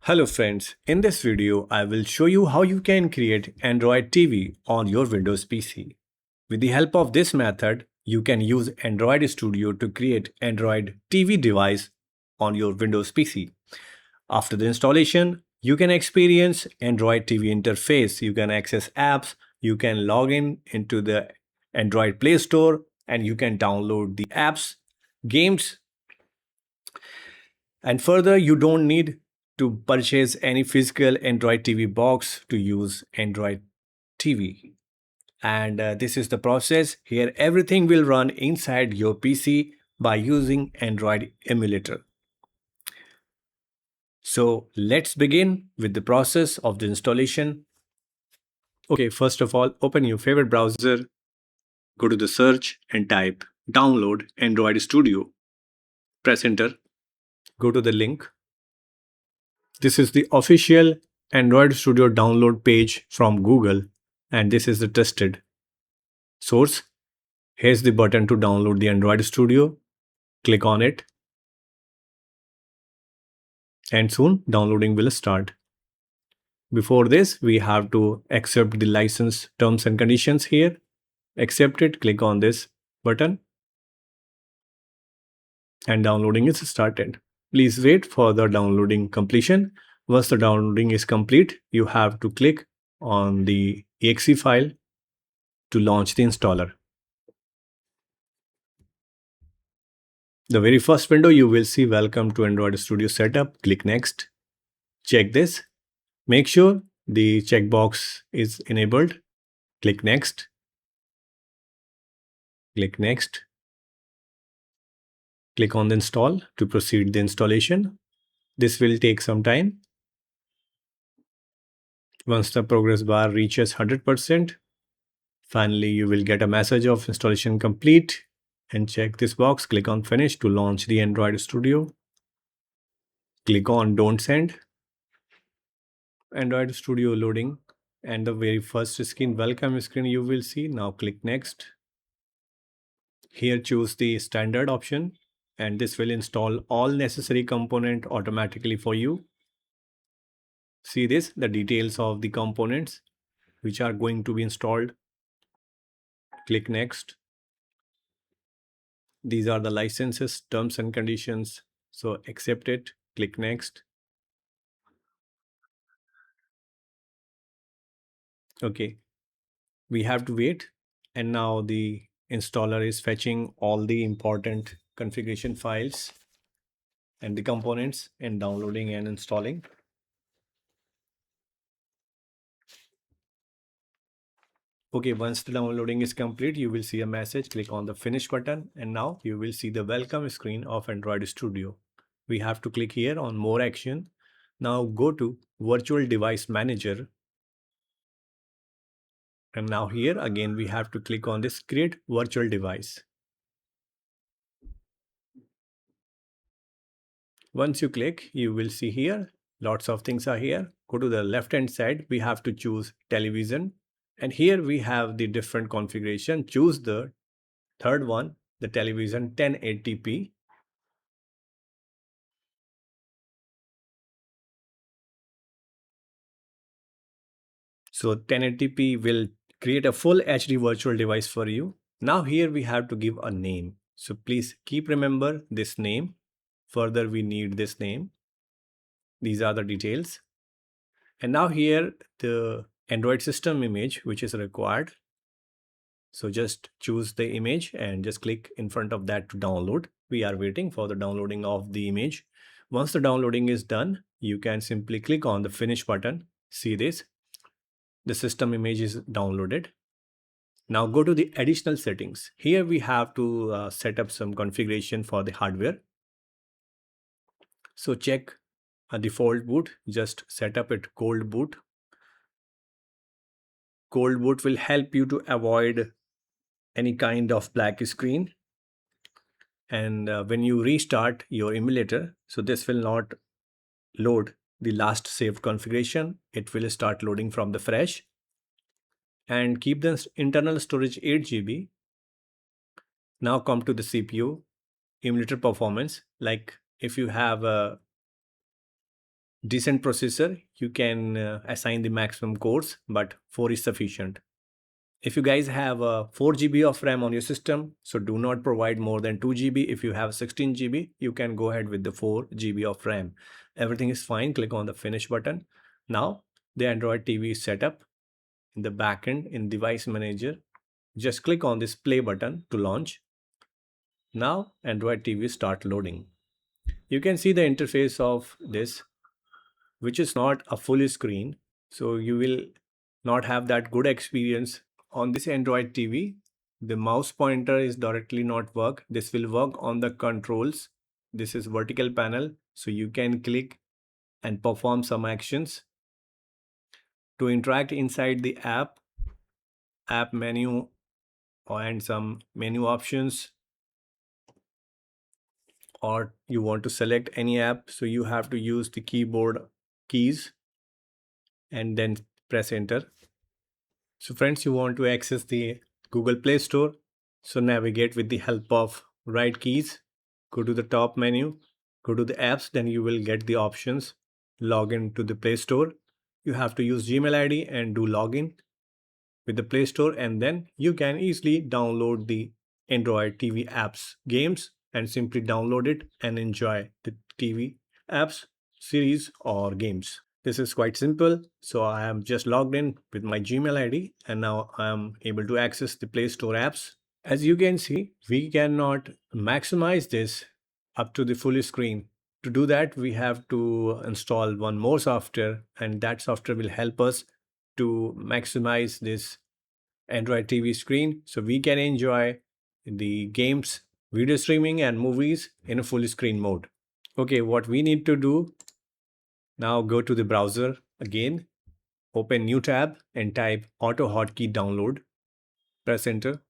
Hello friends, in this video I will show you how you can create Android TV on your Windows PC. With the help of this method, you can use Android Studio to create Android TV device on your Windows PC. After the installation, you can experience Android TV interface, you can access apps, you can log in into the Android Play Store and you can download the apps, games, and further, you don't need to purchase any physical Android TV box to use Android TV. And this is the process. Here, everything will run inside your PC by using Android emulator. So let's begin with the process of the installation. Okay, first of all, open your favorite browser, go to the search and type download Android Studio. Press enter, go to the link. This is the official Android Studio download page from Google, and this is the trusted source. Here's the button to download the Android Studio. Click on it, and soon downloading will start. Before this, we have to accept the license terms and conditions here. Accept it, click on this button, and downloading is started. Please wait for the downloading completion. Once the downloading is complete, you have to click on the exe file to launch the installer. The very first window you will see welcome to Android Studio setup. Click next. Check this. Make sure the checkbox is enabled. Click next. Click next. Click on the install to proceed the installation. This will take some time. Once the progress bar reaches 100%, finally you will get a message of installation complete, and check this box. Click on finish to launch the Android Studio. Click on don't send. Android Studio loading, and the very first screen, welcome screen, you will see. Now click next. Here choose the standard option, and this will install all necessary component automatically for you. See this, the details of the components which are going to be installed. Click next. These are the licenses, terms and conditions. So accept it. Click next. Okay, we have to wait, and now the installer is fetching all the important configuration files and the components and downloading and installing. Okay, once the downloading is complete, you will see a message. Click on the finish button, and now you will see the welcome screen of Android Studio. We have to click here on more action. Now go to virtual device manager, and now here again we have to click on this create virtual device. Once you click, you will see here lots of things are here. Go to the left hand side, we have to choose television, and here we have the different configuration. Choose the third one, the television 1080p. So 1080p will create a full HD virtual device for you. Now here we have to give a name. So please keep remember this name. Further, we need this name. These are the details. And now here the Android system image which is required. So just choose the image and just click in front of that to download. We are waiting for the downloading of the image. Once the downloading is done, you can simply click on the finish button. See this, the system image is downloaded. Now go to the additional settings. Here we have to set up some configuration for the hardware. So check a default boot, just set up it cold boot. Cold boot will help you to avoid any kind of black screen. And when you restart your emulator, so this will not load the last saved configuration. It will start loading from the fresh. And keep the internal storage 8 GB. Now come to the CPU, emulator performance. Like if you have a decent processor, you can assign the maximum cores, but 4 is sufficient. If you guys have 4 GB of RAM on your system, so do not provide more than 2 GB. If you have 16 GB, you can go ahead with the 4 GB of RAM. Everything is fine. Click on the finish button. Now the Android TV is set up in the backend in device manager. Just click on this play button to launch. Now Android TV start loading. You can see the interface of this, which is not a full screen. So you will not have that good experience on this Android TV. The mouse pointer is directly not work. This will work on the controls. This is vertical panel. So you can click and perform some actions. To interact inside the app menu and some menu options, or you want to select any app, so you have to use the keyboard keys and then press enter. So friends, you want to access the Google Play Store, so navigate with the help of right keys. Go to the top menu, go to the apps, then you will get the options. Log in to the Play Store. You have to use Gmail ID and do login with the Play Store, and then you can easily download the Android TV apps games and simply download it and enjoy the TV apps series or games. This is quite simple. So I am just logged in with my Gmail ID, and now I am able to access the Play Store apps. As you can see, we cannot maximize this up to the full screen. To do that, we have to install one more software, and that software will help us to maximize this Android TV screen so we can enjoy the games, video streaming, and movies in a full screen mode. Okay, what we need to do now, go to the browser again, open new tab and type AutoHotkey download. Press enter.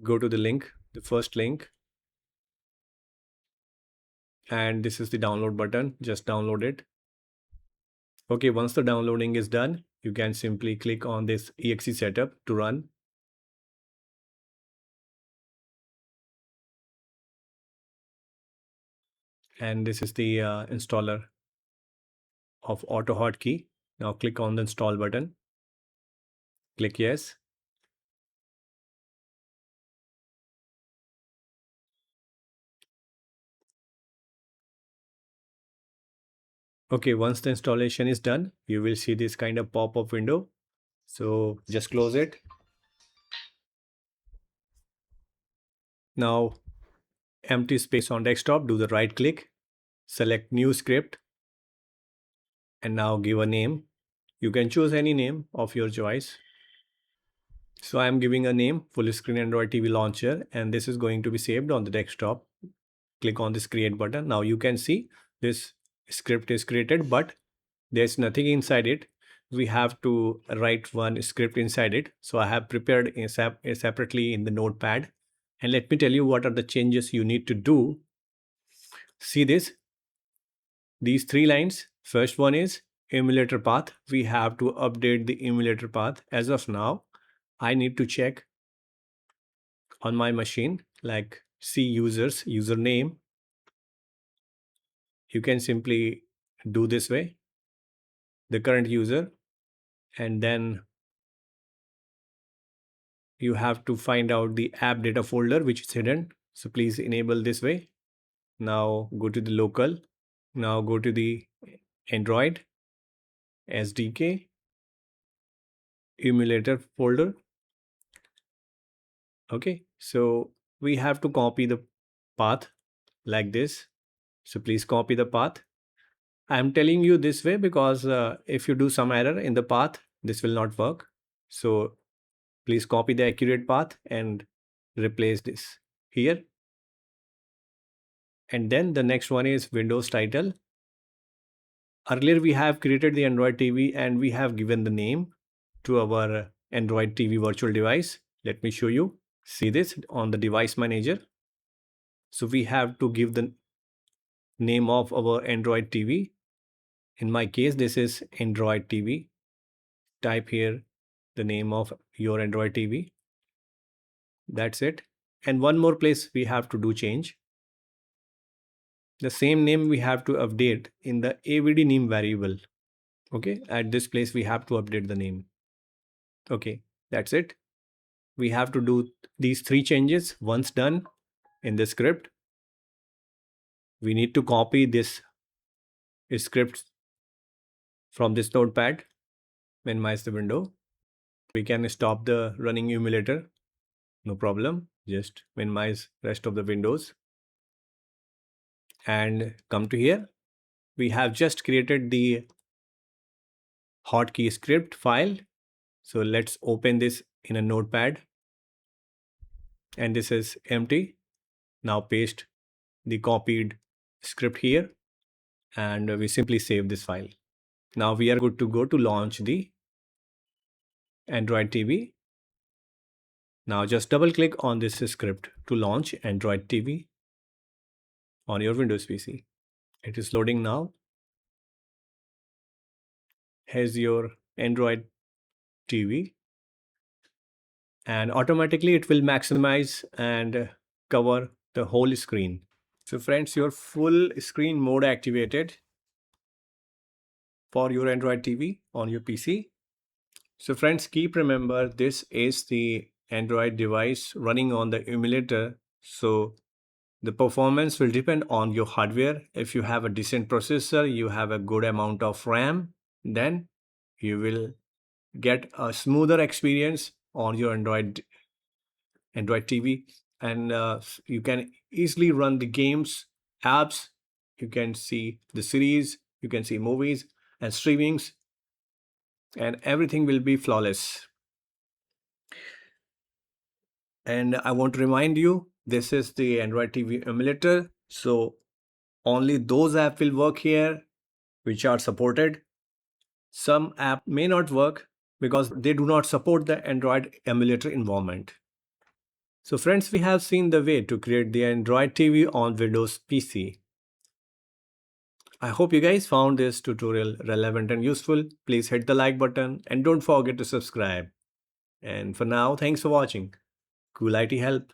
Go to the link, the first link, and this is the download button. Just download it. Okay, once the downloading is done, you can simply click on this exe setup to run. And this is the installer of AutoHotkey. Now click on the install button. Click yes. Okay, once the installation is done, you will see this kind of pop-up window. So just close it. Now, empty space on desktop, do the right click, select new script, and now give a name. You can choose any name of your choice. So I am giving a name, full screen Android TV launcher, and this is going to be saved on the desktop. Click on this create button. Now you can see this script is created, but there's nothing inside it. We have to write one script inside it. So I have prepared separately in the notepad. And let me tell you what are the changes you need to do. See this, these 3 lines. First one is emulator path. We have to update the emulator path. As of now, I need to check on my machine, like see users, username. You can simply do this way, the current user, and then you have to find out the app data folder which is hidden. So please enable this way. Now go to the local. Now go to the Android SDK emulator folder. Okay, so we have to copy the path like this. So please copy the path. I'm telling you this way because if you do some error in the path, this will not work. So please copy the accurate path and replace this here. And then the next one is windowTitle. Earlier we have created the Android TV and we have given the name to our Android TV virtual device. Let me show you. See this on the device manager. So we have to give the name of our Android TV. In my case, this is Android TV. Type here the name of your Android TV. That's it. And one more place we have to do change. The same name we have to update in the avdName variable. Okay, at this place we have to update the name. Okay, that's it. We have to do these 3 changes. Once done in the script, we need to copy this script from this notepad, minimize the window. We can stop the running emulator, no problem. Just minimize rest of the windows and come to here. We have just created the hotkey script file. So let's open this in a notepad, and this is empty. Now paste the copied script here, and we simply save this file. Now we are good to go to launch the Android TV. Now just double click on this script to launch Android TV on your Windows PC. It is loading now. Here's your Android TV, and automatically it will maximize and cover the whole screen. So friends, your full screen mode activated for your Android TV on your PC. So friends, keep remember this is the Android device running on the emulator. So the performance will depend on your hardware. If you have a decent processor, you have a good amount of RAM, then you will get a smoother experience on your Android TV, and you can easily run the games, apps, you can see the series, you can see movies and streamings, and everything will be flawless. And I want to remind you, this is the Android TV emulator, so only those apps will work here which are supported. Some app may not work because they do not support the Android emulator environment. So friends, we have seen the way to create the Android TV on Windows PC. I hope you guys found this tutorial relevant and useful. Please hit the like button and don't forget to subscribe. And for now, thanks for watching. Cool IT help.